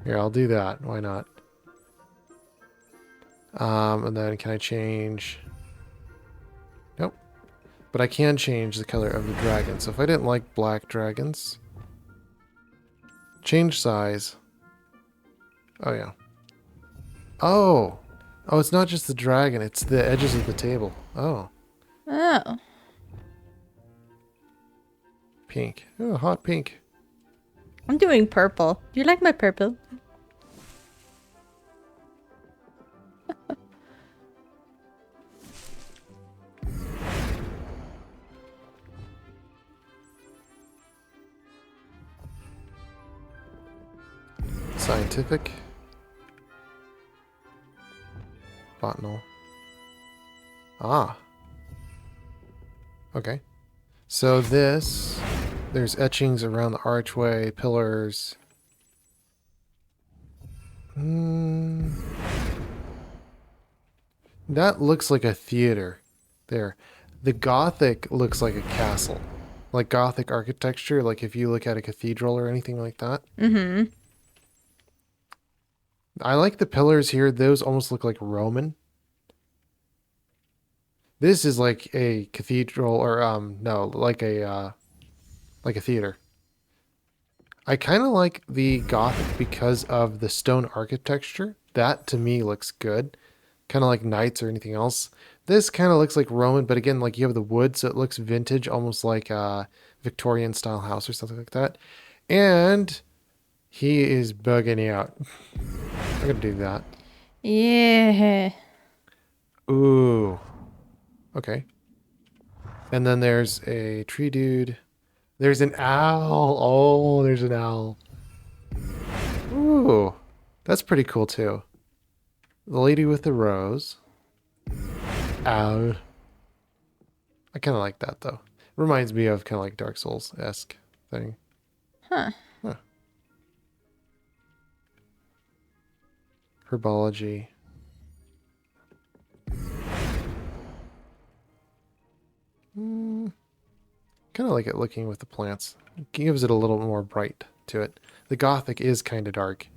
Here, I'll do that. Why not? And then can I change? Nope. But I can change the color of the dragon. So if I didn't like black dragons, change size. Oh, yeah. Oh! Oh, it's not just the dragon, it's the edges of the table. Oh. Oh. Pink. Oh, hot pink. I'm doing purple. Do you like my purple? Scientific. Botanal. Ah. Okay. So there's etchings around the archway, pillars. That looks like a theater. There. The Gothic looks like a castle. Like Gothic architecture, like if you look at a cathedral or anything like that. Mm-hmm. I like the pillars here. Those almost look like Roman. This is like a cathedral or no, like a theater. I kind of like the Gothic because of the stone architecture. That to me looks good. Kind of like knights or anything else. This kind of looks like Roman, but again, like you have the wood, so it looks vintage, almost like a Victorian style house or something like that. And he is bugging out. I'm gonna do that. Yeah. Ooh. Okay. And then there's a tree dude. There's an owl. Oh, there's an owl. Ooh. That's pretty cool too. The lady with the rose. Owl. I kind of like that though. Reminds me of kind of like Dark Souls-esque thing. Huh. Huh. Herbology. Kind of like it looking with the plants. It gives it a little more bright to it. The Gothic is kind of dark.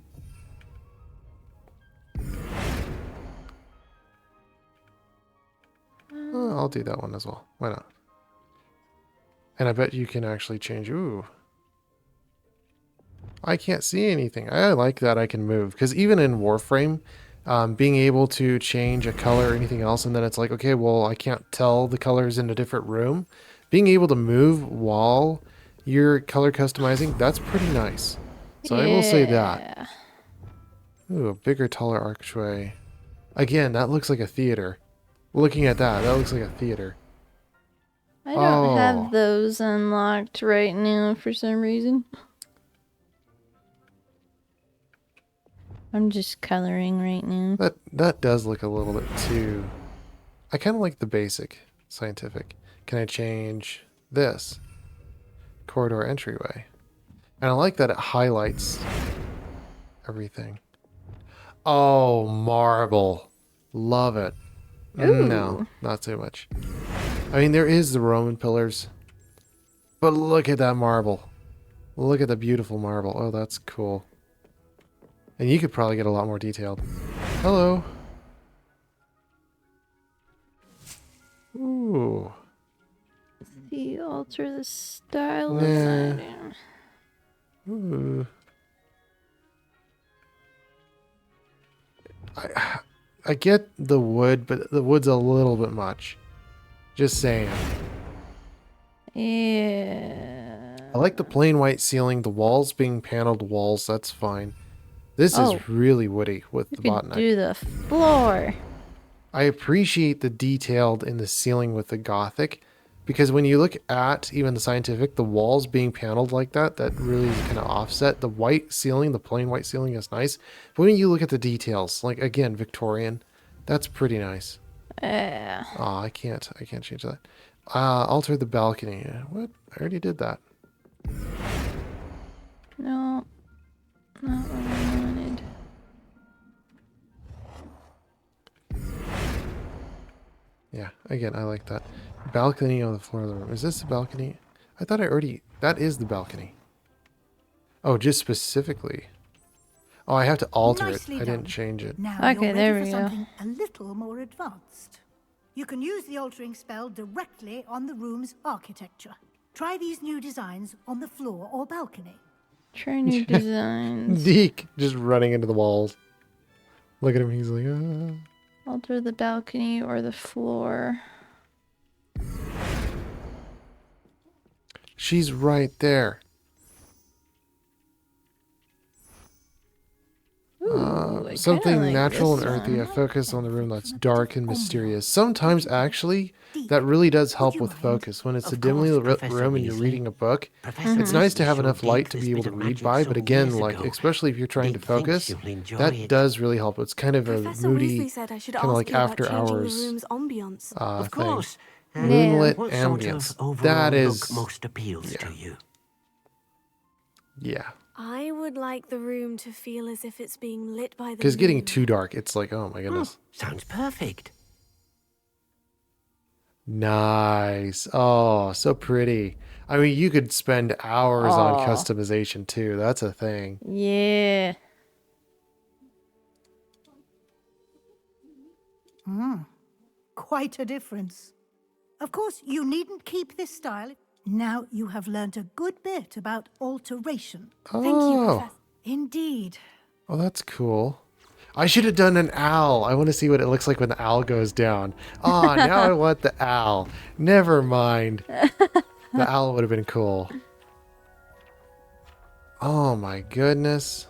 Oh, I'll do that one as well. Why not? And I bet you can actually change. Ooh. I can't see anything. I like that I can move. Because even in Warframe, being able to change a color or anything else, and then it's like, okay, well, I can't tell the colors in a different room. Being able to move while you're color customizing, that's pretty nice. So I will say that. Yeah. Ooh, a bigger, taller archway. Again, that looks like a theater. Looking at that, that looks like a theater. I don't have Oh, those unlocked right now for some reason. I'm just coloring right now. that does look a little bit too... I kind of like the basic scientific. Can I change this? Corridor entryway. And I like that it highlights everything. Oh, marble. Love it. No, Ooh. not too much. I mean, there is the Roman pillars. But look at that marble. Look at the beautiful marble. Oh, that's cool. And you could probably get a lot more detailed. Hello. Ooh. See, alter the style of Nah. lighting. Ooh. I get the wood, but the wood's a little bit much. Just saying. Yeah. I like the plain white ceiling, the walls being paneled walls, that's fine. This Oh, is really woody with you the could botneck. do the floor. I appreciate the detailed in the ceiling with the Gothic, because when you look at even the scientific, the walls being paneled like that, that really is kind of offset. The white ceiling, the plain white ceiling is nice. But when you look at the details, like again, Victorian, that's pretty nice. Yeah. Oh, I can't change that. Alter the balcony. What? I already did that. No, not what I wanted. Yeah, again, I like that. Balcony on the floor of the room. Is this the balcony? I thought I already... That is the balcony. Oh, just specifically. Oh, I have to alter it. Nicely I didn't done. change it. Now Okay, you're there ready we for go. something a little more advanced. You can use the altering spell directly on the room's architecture. Try these new designs on the floor or balcony. Try new designs. Deke just running into the walls. Look at him. He's like, ah. Alter the balcony or the floor. She's right there. Ooh, I Something kinda like natural this and earthy. A one. focus on the room that's dark and mysterious. Sometimes, actually, that really does help with focus. When it's a Of dimly course, lit Professor room and you're Weasley. reading a book, Professor it's nice to Weasley have showed enough light Deke to this be able bit to of read magic by. some But again, years like, ago. especially if you're trying to Deke thinks focus, you'll enjoy that it. does really help. It's kind of a Professor moody, Weasley said I should kind of ask like you about after changing the hours room's ambience. Of thing. course. Moonlit What sort of ambience. overall That look is, most appeals yeah. to you? yeah. I would like the room to feel as if it's being lit by the Because getting moon. too dark, it's like, oh my goodness. Sounds perfect. Nice. Oh, so pretty. I mean, you could spend hours on Aw. customization too. That's a thing. Yeah. Quite a difference. Of course, you needn't keep this style. Now you have learnt a good bit about alteration. Thank you, Oh, Professor. Indeed. oh, that's cool. I should have done an owl. I want to see what it looks like when the owl goes down. Ah, now I want the owl. Never mind. The owl would have been cool. Oh my goodness.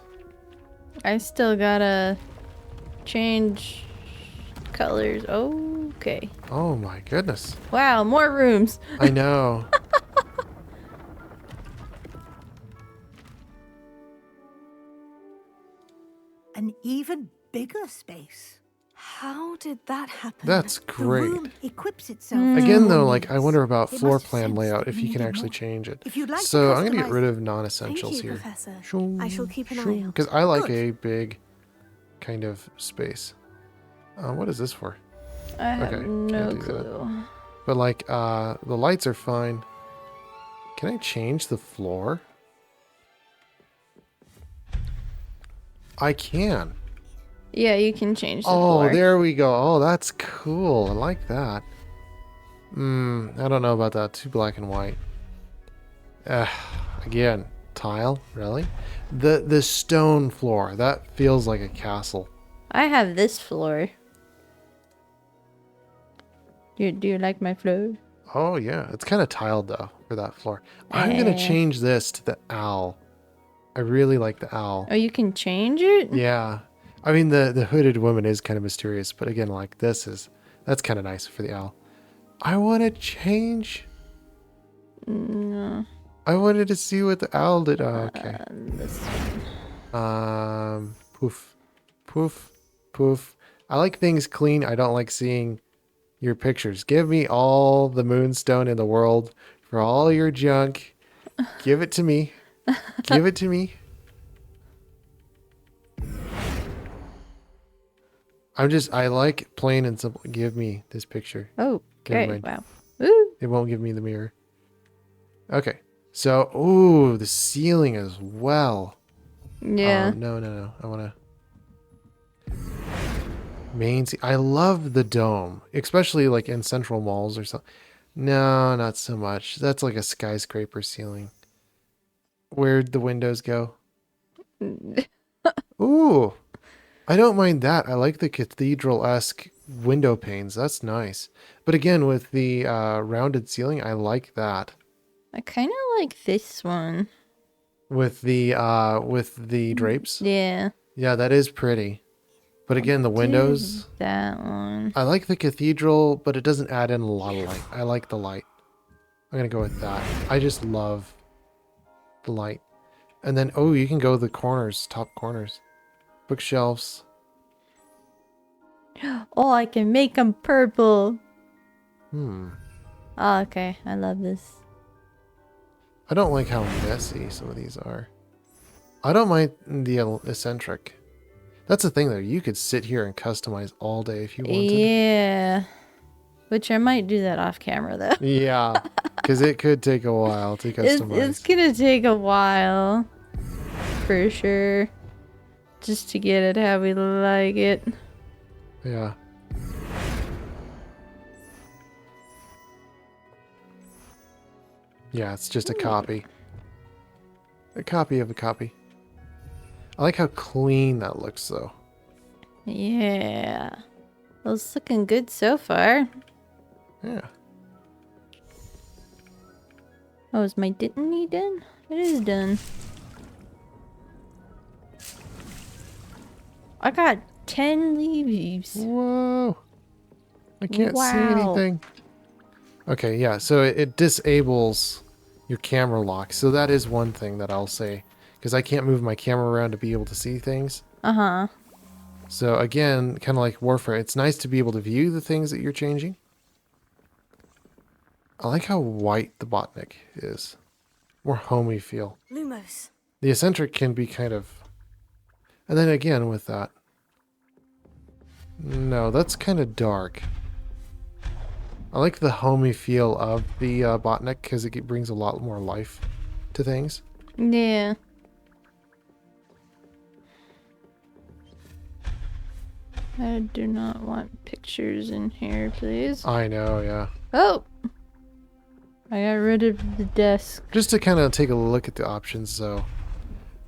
I still gotta change colors. Okay. Oh my goodness. Wow, more rooms. I know. An even bigger space. How did that happen? That's The great. room equips itself. to Again, your though, like I needs. wonder about It floor must have plan sensed layout that if you you can needed actually more. change it. If you'd like to So I'm gonna get customize- rid of Thank non-essentials you, here. Professor. I shall keep an eye out. Because I like Good. a big kind of space. What is this for? I have Okay, no can't do that. clue. But like, the lights are fine. Can I change the floor? I can. Yeah, you can change the Oh, floor. there we go. Oh, that's cool. I like that. I don't know about that. Too black and white. Again, tile, really? The stone floor, that feels like a castle. I have this floor. Do you like my floor? Oh yeah, it's kind of tiled though for that floor. I'm gonna change this to the owl. I really like the owl. Oh, you can change it? Yeah. I mean, the hooded woman is kind of mysterious, but again, like that's kind of nice for the owl. I want to change. No. I wanted to see what the owl did. Oh, okay. This Poof, poof, poof. I like things clean. I don't like seeing your pictures. Give me all the moonstone in the world for all your junk. Give it to me. Give it to me. I like plain and simple. Give me this picture. Oh, Never okay. mind. Wow. Ooh. It won't give me the mirror. Okay. So, ooh, the ceiling as well. Yeah. No. I want to... I love the dome, especially like in central malls or something. No, not so much. That's like a skyscraper ceiling. Where'd the windows go? Ooh, I don't mind that. I like the cathedral-esque window panes. That's nice. But again, with the rounded ceiling, I like that. I kind of like this one. With the drapes. Yeah. Yeah, that is pretty. But again, the windows. That one. I like the cathedral, but it doesn't add in a lot of light. I like the light. I'm gonna go with that. I just love the light. And then, oh, you can go the corners, top corners. Bookshelves. Oh, I can make them purple. Hmm. Oh, okay. I love this. I don't like how messy some of these are. I don't mind the eccentric. That's the thing, though. You could sit here and customize all day if you wanted. Yeah. Which I might do that off camera, though. Yeah, because it could take a while to customize. It's gonna take a while. For sure. Just to get it how we like it. Yeah. Yeah, it's just a copy. A copy of a copy. I like how clean that looks, though. Yeah. Well, it's looking good so far. Yeah. Oh, is my Dittany done? It is done. I got 10 leaves. Whoa. I can't see Wow. anything. Okay, yeah, so it disables your camera lock. So that is one thing that I'll say. Because I can't move my camera around to be able to see things. Uh-huh. So again, kind of like Warfare, it's nice to be able to view the things that you're changing. I like how white the Botnik is. More homey feel. Lumos. The eccentric can be kind of... And then again with that. No, that's kind of dark. I like the homey feel of the Botnik because it brings a lot more life to things. Yeah. I do not want pictures in here, please. I know, yeah. Oh! I got rid of the desk. Just to kind of take a look at the options, so...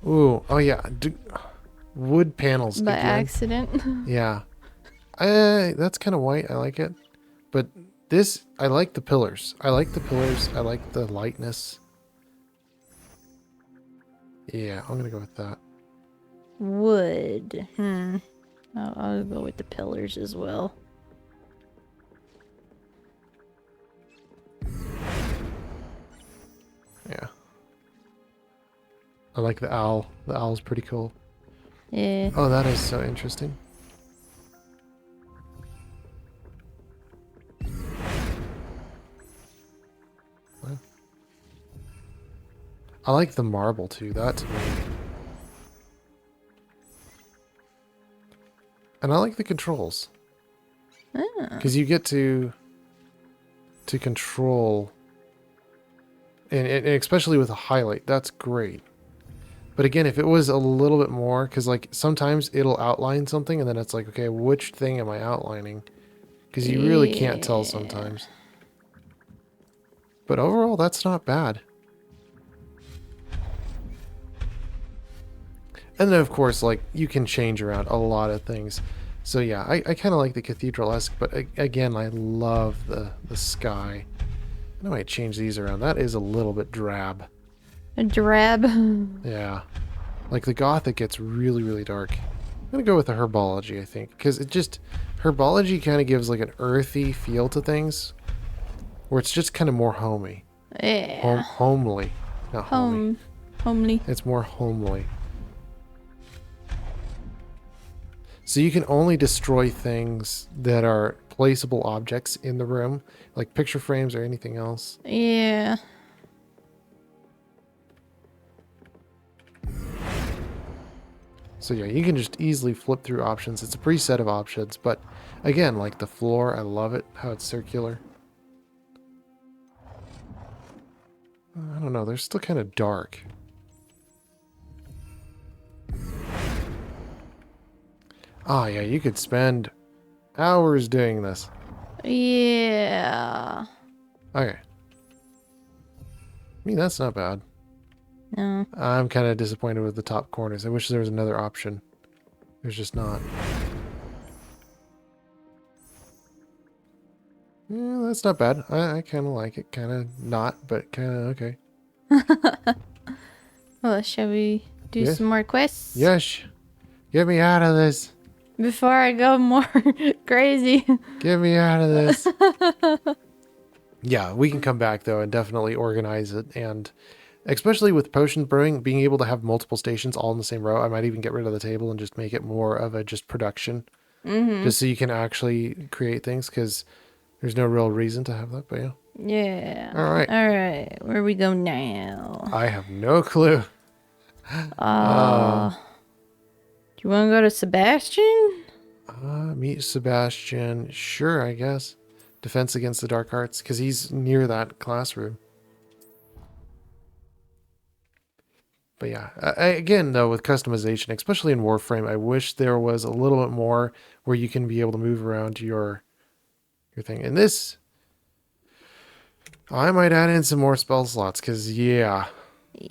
Ooh, oh yeah. Wood panels By again. accident. Yeah. That's kind of white. I like it. But this, I like the pillars. I like the pillars. I like the lightness. Yeah, I'm going to go with that. Wood. I'll go with the pillars as well. Yeah. I like the owl. The owl's pretty cool. Yeah. Oh, that is so interesting. Wow. I like the marble too. That to me. And I like the controls. Because you get to control, and especially with a highlight, that's great. But again, if it was a little bit more, because like sometimes it'll outline something and then it's like, okay, which thing am I outlining? Because you really can't tell sometimes. But overall, that's not bad. And then of course, like you can change around a lot of things. So yeah, I kind of like the cathedral-esque, but again, I love the sky. I might change these around. That is a little bit drab. A drab. Yeah. Like the gothic gets really, really dark. I'm going to go with the herbology, I think. Because it just... Herbology kind of gives like an earthy feel to things. Where it's just kind of more homey. Yeah. Homely. Not homey. Homely. It's more homely. So you can only destroy things that are placeable objects in the room. Like picture frames or anything else. Yeah. So yeah, you can just easily flip through options. It's a preset of options, but again, like the floor, I love it, how it's circular. I don't know, they're still kind of dark. Ah, yeah, you could spend hours doing this. Yeah. Okay. I mean, that's not bad. No. I'm kind of disappointed with the top corners. I wish there was another option. There's just not. Yeah, that's not bad. I kind of like it. Kind of not, but kind of okay. Well, shall we do Yeah. some more quests? Yes. Get me out of this. Before I go more crazy. Get me out of this. Yeah, we can come back though and definitely organize it, and especially with potion brewing, being able to have multiple stations all in the same row. I might even get rid of the table and just make it more of a just production, just so you can actually create things, because there's no real reason to have that. But yeah. Yeah. All right. All right. Where we go now? I have no clue. Do you want to go to Sebastian? Meet Sebastian. Sure, I guess. Defense against the dark arts, because he's near that classroom. But yeah, again though, with customization, especially in Warframe, I wish there was a little bit more where you can be able to move around your thing. And this, I might add in some more spell slots because yeah,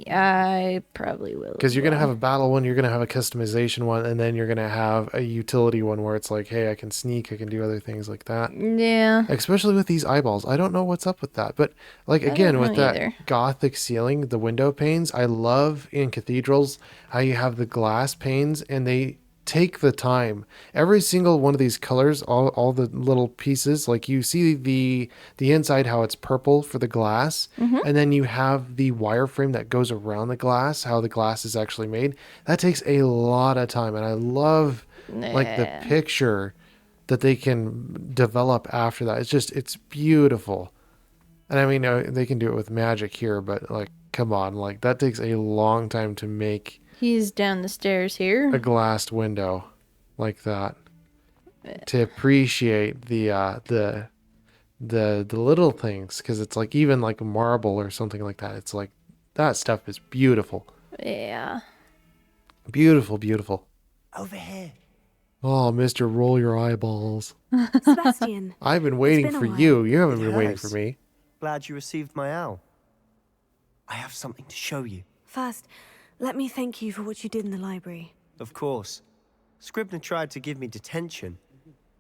I probably will because as you're gonna have well. a battle one, you're gonna have a customization one, and then you're gonna have a utility one where it's like, hey, I can sneak, I can do other things like that. Yeah. Especially with these eyeballs, I don't know what's up with that, but like I don't again know with that either. gothic ceiling, the window panes, I love in cathedrals how you have the glass panes and they take the time. Every single one of these colors, all the little pieces, like you see the inside how it's purple for the glass, Mm-hmm. and then you have the wireframe that goes around the glass, how the glass is actually made. That takes a lot of time, and I love like the Yeah. picture that they can develop after that. It's beautiful. And I mean, they can do it with magic here, but like, come on, like that takes a long time to make He's down the stairs a here. glassed window like that. To appreciate the little things, because it's like even like marble or something like that. It's like that stuff is beautiful, Yeah. beautiful, beautiful. Over here. Oh, Mister, roll your eyeballs. Sebastian, I've been it's waiting been a for while. you. You haven't It been waiting for has. me. Glad you received my owl. I have something to show you. First, let me thank you for what you did in the library. Of course. Scribner tried to give me detention,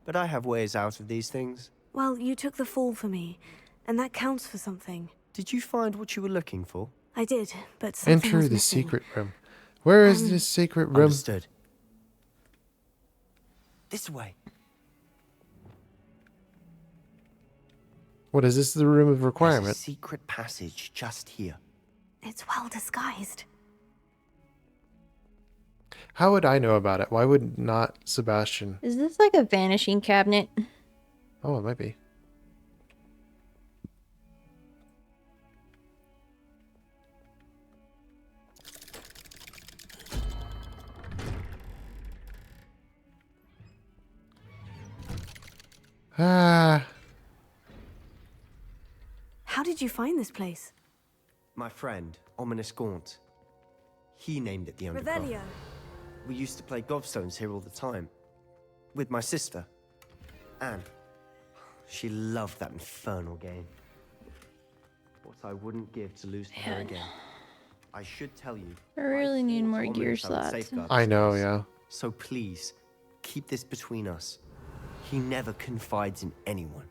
but I have ways out of these things. Well, you took the fall for me, and that counts for something. Did you find what you were looking for? I did, but something Enter was the missing. secret room. Where is this secret room? Understood. This way. What is this? The room of There's a requirement? secret passage just here. It's well disguised. How would I know about it? Why would not Sebastian? Is this like a vanishing cabinet? Oh, it might be. Ah, How did you find this place? My friend, Ominous Gaunt. He named it the Underground. Revelio. We used to play gobstones here all the time. With my sister, Anne. She loved that infernal game. What I wouldn't give to lose to her Man. again. I should tell you. I really need thought more Ominous gear would slots. safeguard I this know, place. yeah. So please, keep this between us. He never confides in anyone.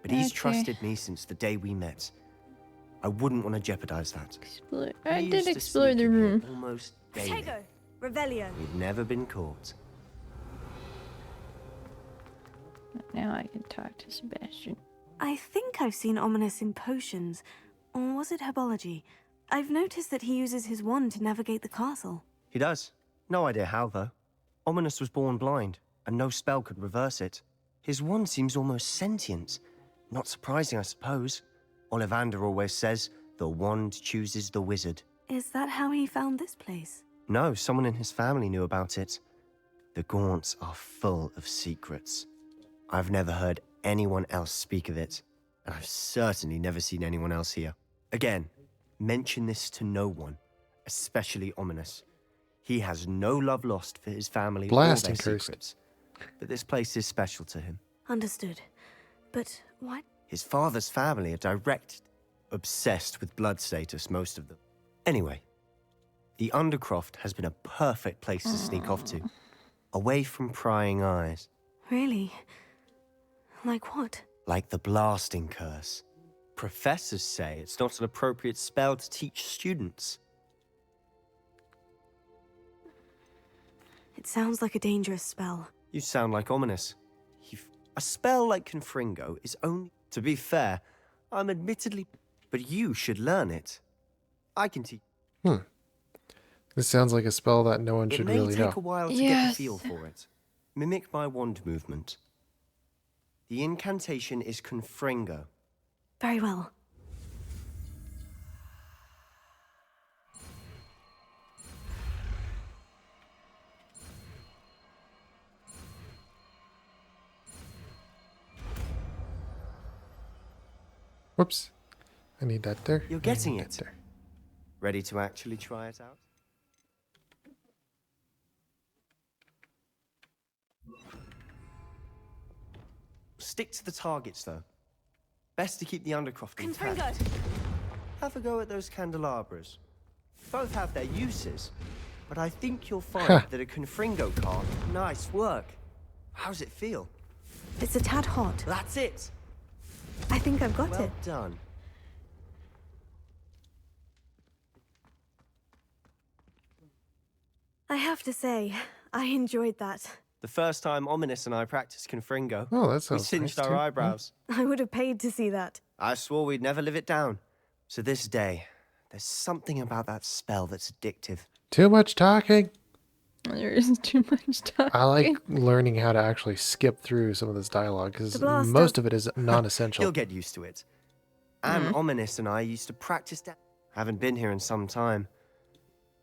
But he's Okay. trusted me since the day we met. I wouldn't want to jeopardize that. I We did used to explore sneak the in here room. almost daily. Protego. Revelio. We've never been caught. Now I can talk to Sebastian. I think I've seen Ominous in potions. Or was it herbology? I've noticed that he uses his wand to navigate the castle. He does. No idea how, though. Ominous was born blind, and no spell could reverse it. His wand seems almost sentient. Not surprising, I suppose. Ollivander always says, the wand chooses the wizard. Is that how he found this place? No, someone in his family knew about it. The Gaunts are full of secrets. I've never heard anyone else speak of it, and I've certainly never seen anyone else here. Again, mention this to no one, especially Ominous. He has no love lost for his family Blasting or their cursed. secrets. But this place is special to him. Understood. But why? His father's family are direct, obsessed with blood status, most of them. Anyway, the Undercroft has been a perfect place to sneak off to, away from prying eyes, Really? Like what? like the blasting curse. Professors say it's not an appropriate spell to teach students. It sounds like a dangerous spell. You sound like Ominous. A spell like Confringo is only... To be fair, I'm admittedly... But you should learn it. I can teach... This sounds like a spell that no one It should may really take know. a while to get Yes. the feel for it. Mimic my wand movement. The incantation is Confringo. Very well. Whoops. I need that there. You're I getting need it. that there. Ready to actually try it out? Stick to the targets, though. Best to keep the undercroft Confringo! intact. Have a go at those candelabras. Both have their uses, but I think you'll find that a Confringo card, nice work. How's it feel? It's a tad hot. That's it. I think I've got Well it. done. I have to say, I enjoyed that. The first time Ominous and I practiced Confringo, Oh, that we sounds singed nice, our too. eyebrows. I would have paid to see that. I swore we'd never live it down. So this day, there's something about that spell that's addictive. Too much talking. There is too much talking. I like learning how to actually skip through some of this dialogue because The blast most does- of it is non-essential. You'll get used to it. And Ominous and I used to practice that. Haven't been here in some time.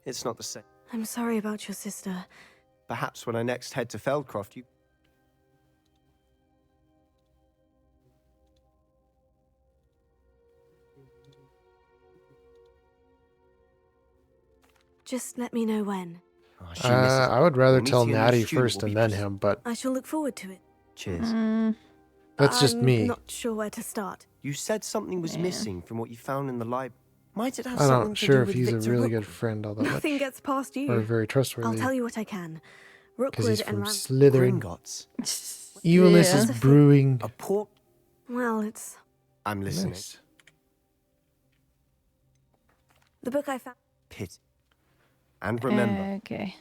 It's not the same. I'm sorry about your sister. Perhaps when I next head to Feldcroft, you... Just let me know when. Oh, she misses it. I would rather We'll meet tell you in the Natty studio, first we'll and be then pres- him, but I shall look forward to it. Cheers. that's just I'm me. not sure where to start. You said something was missing from what you found in the library. Might it have I'm something not to sure do if with he's a Victor really Rook? good friend all that Nothing much. gets past Or you. very I'll trustworthy. tell you what I can. Because he's Rookwood from and Slytherin. Gringotts. Evilness Yeah. is brewing. A pork... Well, it's I'm listening. Nice. the book I found. Pit. And remember, Okay.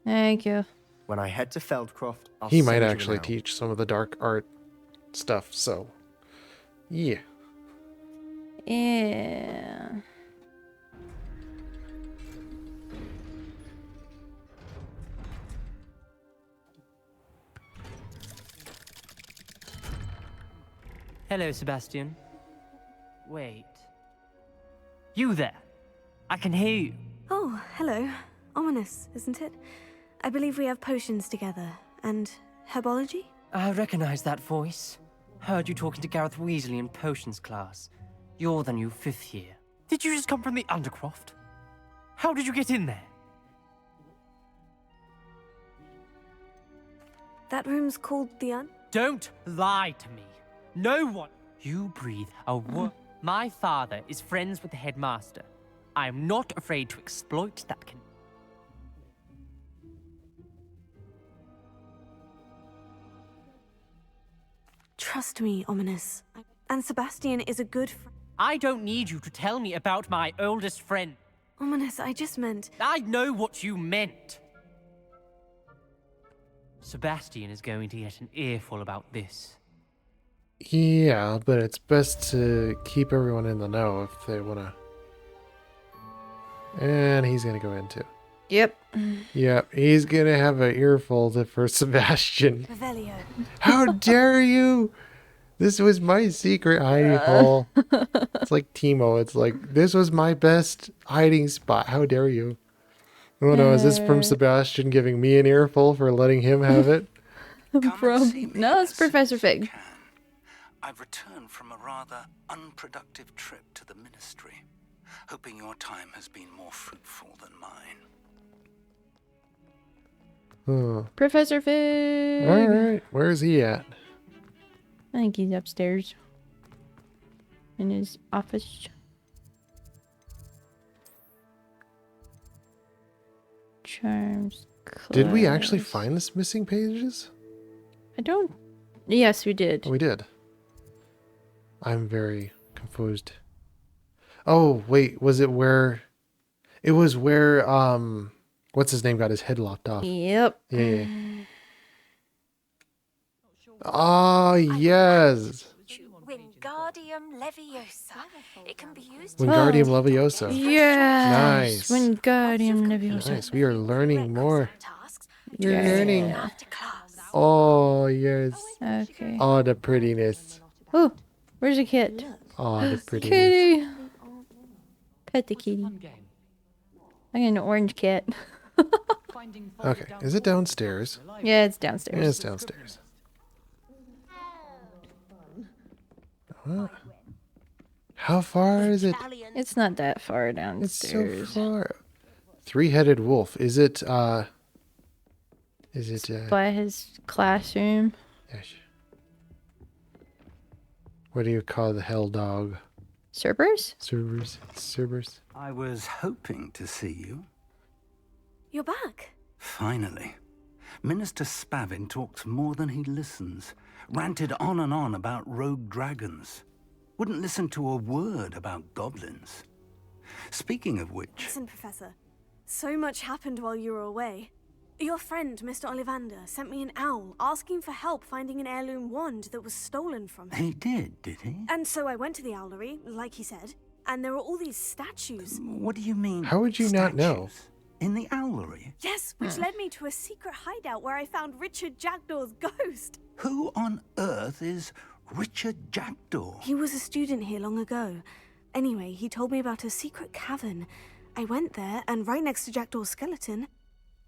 Thank you. when I head to Feldcroft, I'll He send might you an actually owl. teach some of the dark art stuff, so yeah. Yeah. Hello, Sebastian. Wait. You there? I can hear you. Oh, hello. Ominous, isn't it? I believe we have potions together. And herbology? I recognize that voice. Heard you talking to Gareth Weasley in potions class. You're the new 5th year. Did you just come from the Undercroft? How did you get in there? That room's called the Don't lie to me. No one. You breathe a My father is friends with the headmaster. I am not afraid to exploit that Trust me, Ominous. And Sebastian is a good friend. I don't need you to tell me about my oldest friend. Ominous, I just meant. I know what you meant. Sebastian is going to get an earful about this. Yeah, but it's best to keep everyone in the know if they want to. And he's going to go into. Yep. Yep, he's going to have an earful for Sebastian. Revelio. How dare you? This was my secret hiding hole. It's like Timo. It's like, this was my best hiding spot. How dare you? Oh no, is this from Sebastian giving me an earful for letting him have it? No, it's Professor Fig. I've returned from a rather unproductive trip to the ministry, hoping your time has been more fruitful than mine. Oh. Professor Fig. All right, where's he at? I think he's upstairs. In his office. Charms. Did we actually class. find this missing pages? I don't. Yes, we did. Oh, we did. I'm very confused. Oh, wait, was it where... It was where, what's his name got his head lopped off. Yep. Yeah. Ah, yes. Wingardium Leviosa. It can be used Wingardium Leviosa. Yes. Nice. Wingardium Leviosa. Nice, we are learning more. tasks We're learning. after class. Oh, yes. Okay. Oh, the prettiness. Oh, where's the kit? Oh, the prettiness. Kitty. Pet the kitty. I got an orange cat. Okay, is it downstairs? Yeah, it's downstairs. Yeah, it's downstairs. What? How far is it? It's not that far It's so downstairs. far. Three-headed wolf. Is it Is it by his classroom. yes. What do you call the hell dog? Cerberus? Cerberus. I was hoping to see you. You're back. Finally. Minister Spavin talks more than he listens. Ranted on and on about rogue dragons. Wouldn't listen to a word about goblins. Speaking of which... Listen, Professor. So much happened while you were away. Your friend, Mr. Ollivander, sent me an owl asking for help finding an heirloom wand that was stolen from him. He did he? And so I went to the owlery, like he said, and there were all these statues. What do you mean? How would you not know? statues? In the owlery? Yes, which led me to a secret hideout where I found Richard Jackdaw's ghost. Who on earth is Richard Jackdaw? He was a student here long ago. Anyway, he told me about a secret cavern. I went there, and right next to Jackdaw's skeleton,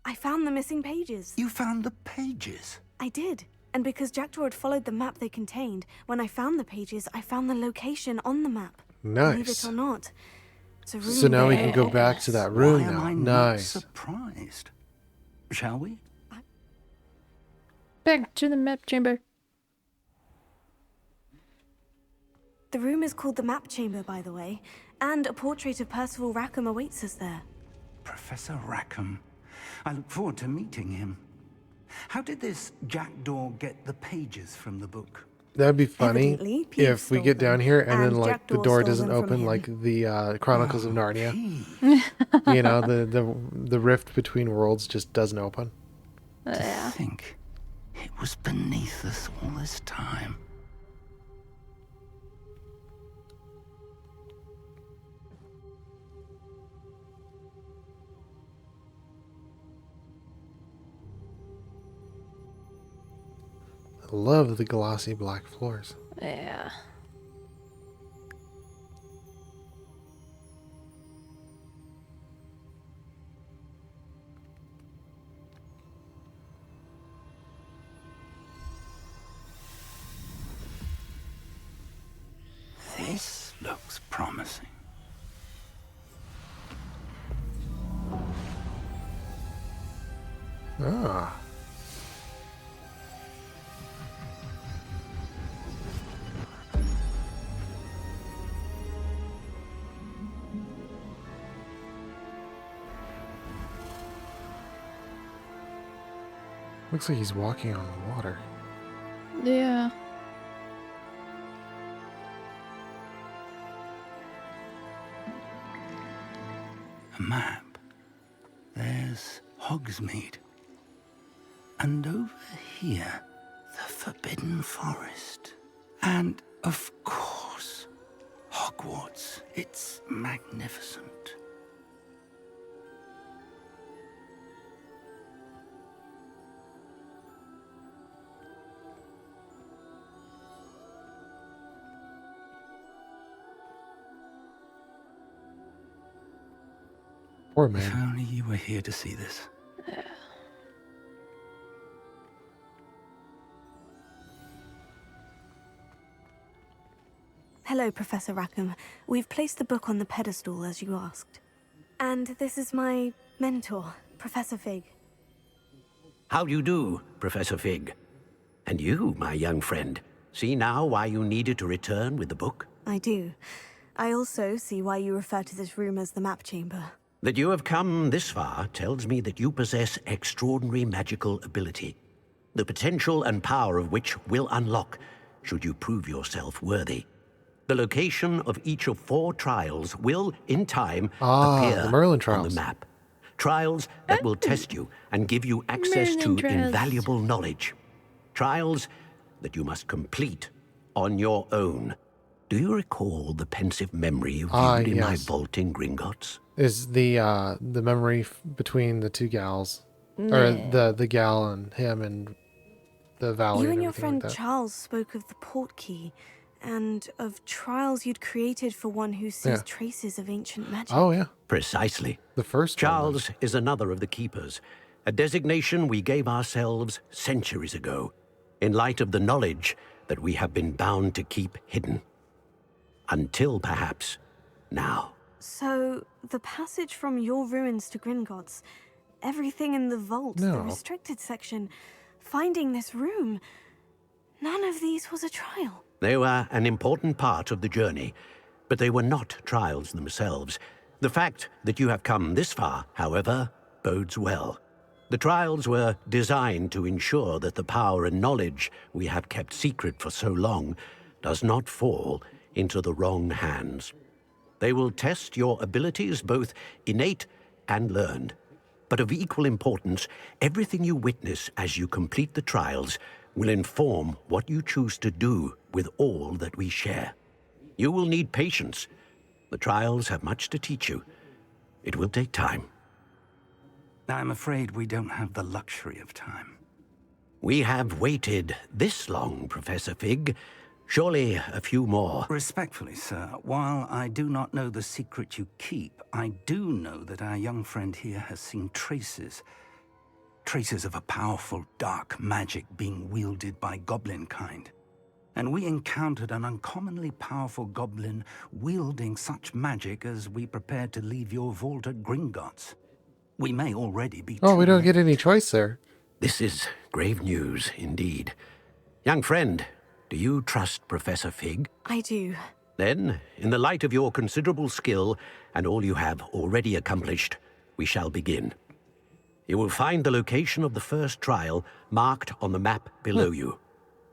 I found the missing pages. You found the pages? I did. And because Jackdaw had followed the map they contained, when I found the pages, I found the location on the map. Believe it Nice. or not. It's a room So now we there. can go back to that room Why am now. I not Nice. surprised? Shall we? Back to the map chamber. The room is called the Map Chamber, by the way, and a portrait of Percival Rackham awaits us there. Professor Rackham. I look forward to meeting him. How did this Jackdaw get the pages from the book? That'd be funny Evidently, Peeves if we stole get down them, here and then and like the Jackdaw door stole doesn't them from open him. like the Chronicles of Narnia. He, You know, the rift between worlds just doesn't open. to think it was beneath us all this time. I love the glossy black floors. Yeah. This looks promising. Ah. Looks like he's walking on water. Yeah. A map. There's Hogsmeade. And over here, the Forbidden Forest. And, of course, Hogwarts. It's magnificent. Poor If man. only you were here to see this. Hello, Professor Rackham. We've placed the book on the pedestal, as you asked. And this is my mentor, Professor Fig. How do you do, Professor Fig? And you, my young friend, see now why you needed to return with the book? I do. I also see why you refer to this room as the Map Chamber. That you have come this far tells me that you possess extraordinary magical ability, the potential and power of which will unlock should you prove yourself worthy. The location of each of 4 trials will, in time, appear the Merlin on trials. the map. Trials that will test you and give you access to Merlin trials. invaluable knowledge. Trials that you must complete on your own. Do you recall the pensive memory you viewed in my yes. vault in Gringotts? Is the memory between the two gals, or the gal and him and the valley You and and your everything friend like that. Charles spoke of the port key and of trials you'd created for one who sees Yeah. traces of ancient magic. Oh yeah, Precisely. the first one. Charles is another of the keepers, a designation we gave ourselves centuries ago, in light of the knowledge that we have been bound to keep hidden. Until perhaps now. So, the passage from your ruins to Gringotts, Everything in the vault, the No. restricted section, finding this room. None of these was a trial. They were an important part of the journey, but they were not trials themselves. The fact that you have come this far, however, bodes well. The trials were designed to ensure that the power and knowledge we have kept secret for so long does not fall into the wrong hands. They will test your abilities, both innate and learned. But of equal importance, everything you witness as you complete the trials will inform what you choose to do with all that we share. You will need patience. The trials have much to teach you. It will take time. I'm afraid we don't have the luxury of time. We have waited this long, Professor Fig. Surely a few more. Respectfully, sir, while I do not know the secret you keep, I do know that our young friend here has seen traces. Traces of a powerful dark magic being wielded by goblin kind. And we encountered an uncommonly powerful goblin wielding such magic as we prepared to leave your vault at Gringotts. We may already be Oh, we too don't get late. any choice there. This is grave news indeed. Young friend, do you trust Professor Fig? I do. Then, in the light of your considerable skill and all you have already accomplished, we shall begin. You will find the location of the first trial marked on the map below you.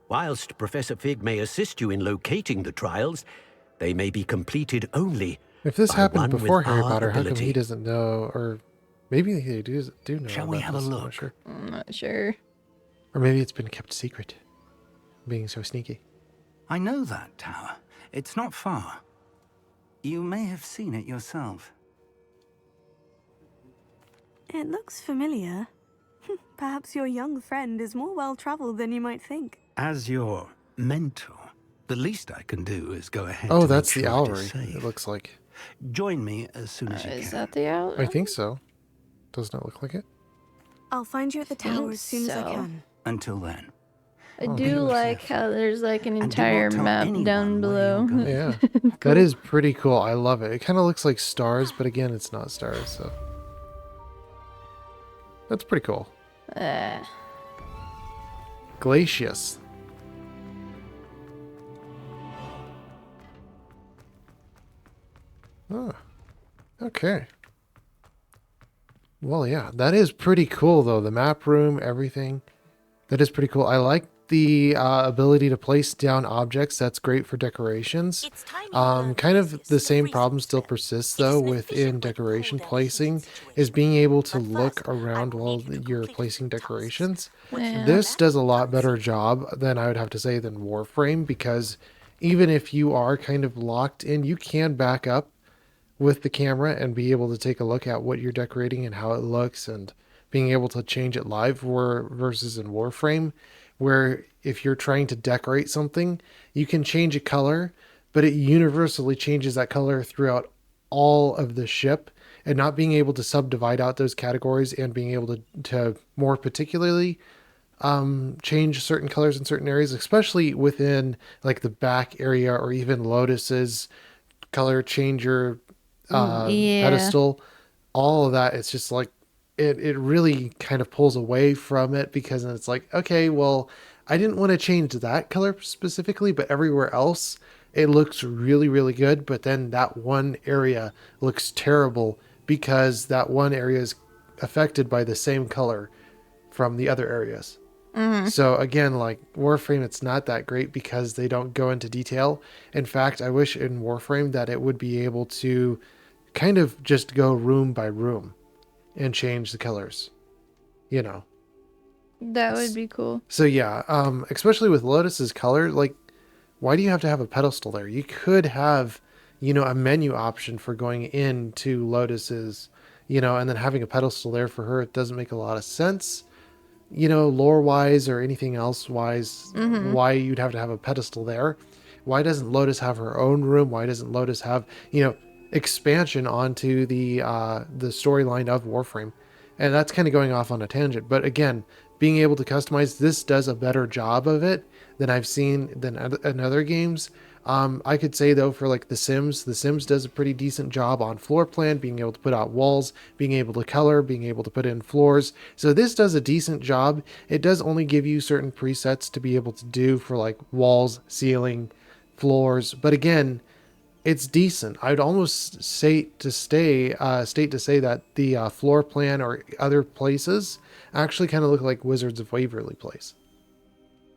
Whilst Professor Fig may assist you in locating the trials, they may be completed only If this by happened one with before Harry our Potter, how come ability. he doesn't know? Or maybe they do know. Shall we about have a this, I'm look? not sure. I'm not sure. Or maybe it's been kept secret, being so sneaky. I know that tower. It's not far. You may have seen it yourself. It looks familiar. Perhaps your young friend is more well-traveled than you might think. As your mentor, the least I can do is go ahead Oh, to that's make the sure it Owlery, is safe. it looks like. Join me as soon as you Is can. that the owl? I think so. Doesn't it look like it? I'll find you at the tower think as soon as I so. can. Until then. I Oh, do be like careful. how there's like an do not entire tell map anyone down where below. you're going. Yeah. That is pretty cool. I love it. It kind of looks like stars, but again, it's not stars, so. That's pretty cool. Glacius. Oh, okay. Well, yeah, that is pretty cool, though. The map room, everything. That is pretty cool. I like the ability to place down objects. That's great for decorations. It's time you learned, Kind of Lucius, the the same freezing problem still spell. persists, It is though, an within efficient way to decoration cool down placing, heated is being able to But look first, I around will while need you to you're complete placing the task. decorations. Once you Yeah. know This that, does a lot come better see me. job than I would have to say than Warframe, because even if you are kind of locked in, you can back up with the camera and be able to take a look at what you're decorating and how it looks, and being able to change it live versus in Warframe, where if you're trying to decorate something, you can change a color, but it universally changes that color throughout all of the ship, and not being able to subdivide out those categories and being able to more particularly change certain colors in certain areas, especially within like the back area, or even Lotus's color changer yeah. pedestal. All of that, it's just like it really kind of pulls away from it, because then it's like, okay, well, I didn't want to change that color specifically, but everywhere else it looks really, really good. But then that one area looks terrible because that one area is affected by the same color from the other areas. So again, like Warframe, it's not that great because they don't go into detail. In fact, I wish in Warframe that it would be able to kind of just go room by room and change the colors, you know. That would be cool. So yeah, especially with Lotus's color, like, why do you have to have a pedestal there? You could have, you know, a menu option for going into Lotus's, you know, and then having a pedestal there for her. It doesn't make a lot of sense, you know, lore wise or anything else wise. Why you'd have to have a pedestal there? Why doesn't Lotus have her own room? Why doesn't Lotus have, you know, expansion onto the storyline of Warframe? And that's kind of going off on a tangent, but again, being able to customize this does a better job of it than I've seen in other games. I could say though for like The Sims does a pretty decent job on floor plan, being able to put out walls, being able to color, being able to put in floors. So this does a decent job. It does only give you certain presets to be able to do for like walls, ceiling, floors. But again, it's decent. I'd almost state to say that the floor plan or other places actually kind of look like Wizards of Waverly Place.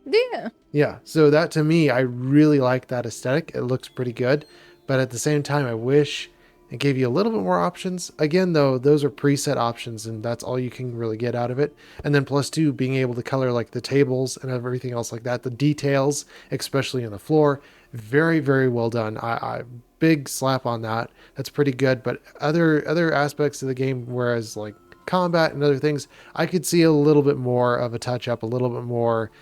Yeah. Yeah, so that to me, I really like that aesthetic. It looks pretty good, but at the same time, I wish it gave you a little bit more options. Again, though, those are preset options, and that's all you can really get out of it. And then plus two, being able to color like the tables and everything else like that, the details, especially in the floor, very, very well done. I big slap on that. That's pretty good. But other aspects of the game, whereas like combat and other things, I could see a little bit more of a touch up, a little bit more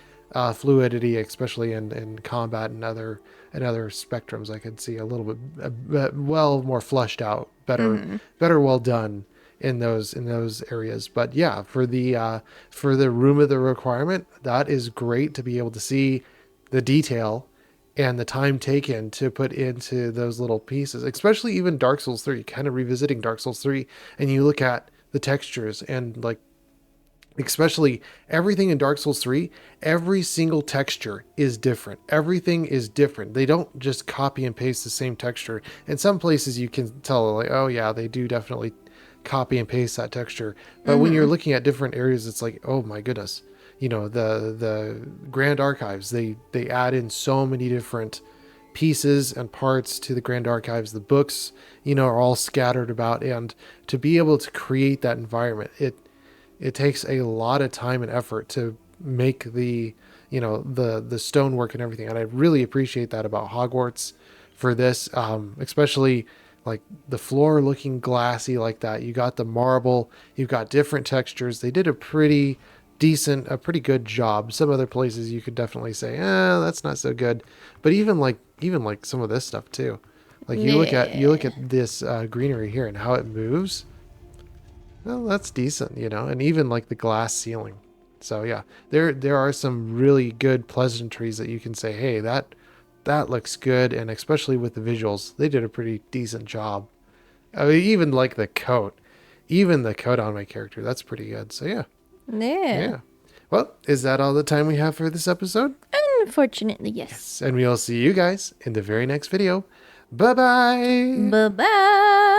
fluidity, especially in combat and other spectrums. I could see a little bit well more flushed out, better well done in those areas. But yeah, for the room of the requirement, that is great to be able to see the detail and the time taken to put into those little pieces, especially even Dark Souls 3, kind of revisiting Dark Souls 3, and you look at the textures and like especially everything in Dark Souls 3, every single texture is different. Everything is different. They don't just copy and paste the same texture. In some places you can tell like, oh yeah, they do definitely copy and paste that texture. But when you're looking at different areas, it's like, oh my goodness. You know, the Grand Archives, they add in so many different pieces and parts to the Grand Archives. The books, you know, are all scattered about, and to be able to create that environment, it takes a lot of time and effort to make the stonework and everything. And I really appreciate that about Hogwarts for this, especially like the floor looking glassy like that. You got the marble, you've got different textures. They did a pretty good job. Some other places you could definitely say, that's not so good. But even like some of this stuff too. Like you look at this greenery here and how it moves. Well, that's decent, you know, and even like the glass ceiling. So yeah, there are some really good pleasantries that you can say, hey, that looks good, and especially with the visuals, they did a pretty decent job. I mean, even like the coat on my character, that's pretty good. So yeah. Yeah. Well, is that all the time we have for this episode? Unfortunately, yes. And we'll see you guys in the very next video. Bye bye. Bye bye.